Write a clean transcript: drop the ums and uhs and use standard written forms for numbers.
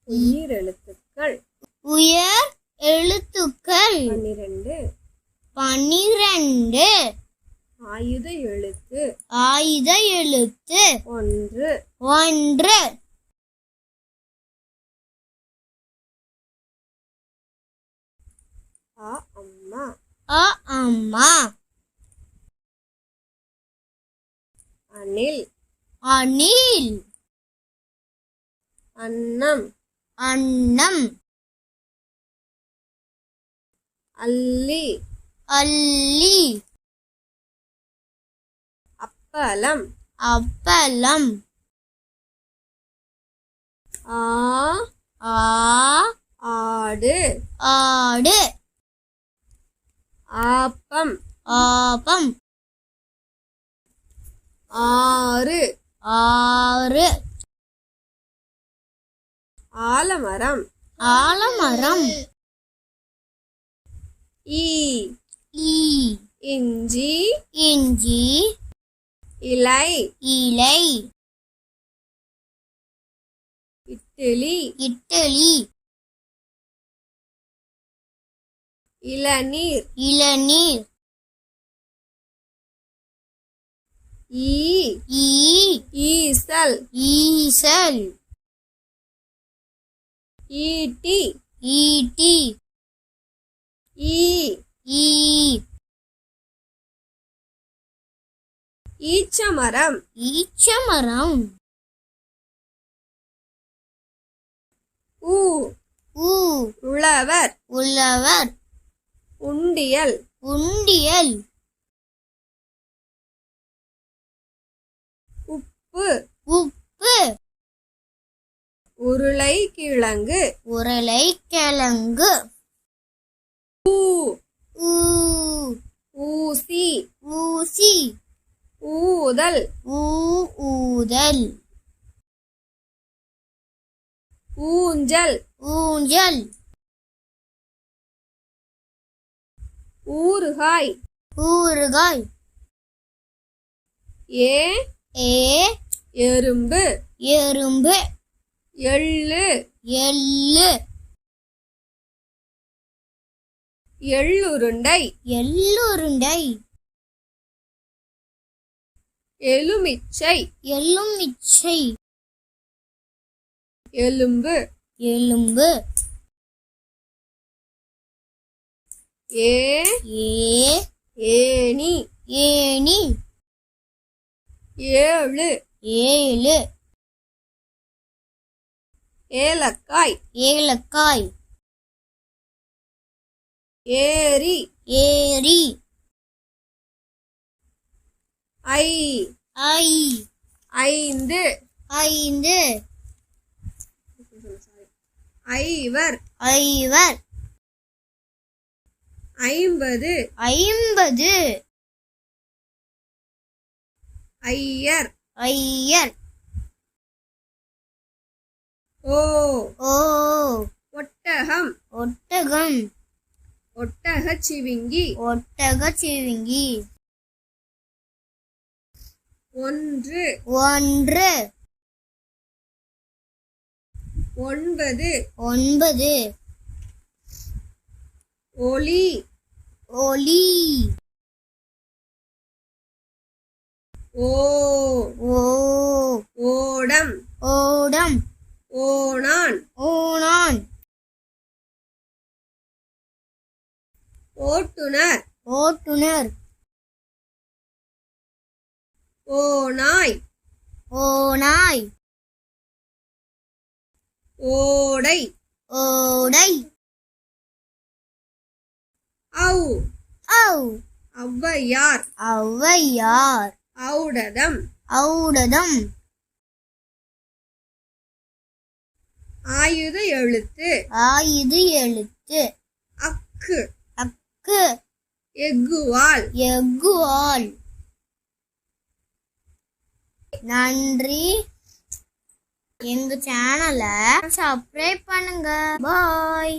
உயிரெழுத்துக்கள் உயர் எழுத்துக்கள் 12. ஆயுத எழுத்து 1. அம்மா அம்மா அணில் அன்னம் அல்லி அப்பளம் ஆடு ஆப்பம் ஆறு ஆலமரம் இஞ்சி இலை இட்டலி இளநீர் ஈசல் ஈட்டி ஈச்சமரம் உழவர் உண்டியல் உப்பு உருளைக்கிழங்கு ஊசி ஊதல் ஊஞ்சல் ஊறுகாய் எறும்பு எள்ளு எள்ளுருண்டை எலுமிச்சை எலும்பு ஏணி ஏழு ஏலக்காய் ஏரி ஐந்து ஐவர் 50 ஐயர் ஒட்டகம் ஒட்டகச்சிவிங்கி 1 9 ஒளி ஓடம் ஓணான் ஓட்டுனர் ஓநாய் ஓடை ஔவையார் ஔடதம் ஆயுத எழுத்து அக்கு எக்குவால் நன்றி. எங்க சேனலை சப்ஸ்கிரைப் பண்ணுங்க. பாய்.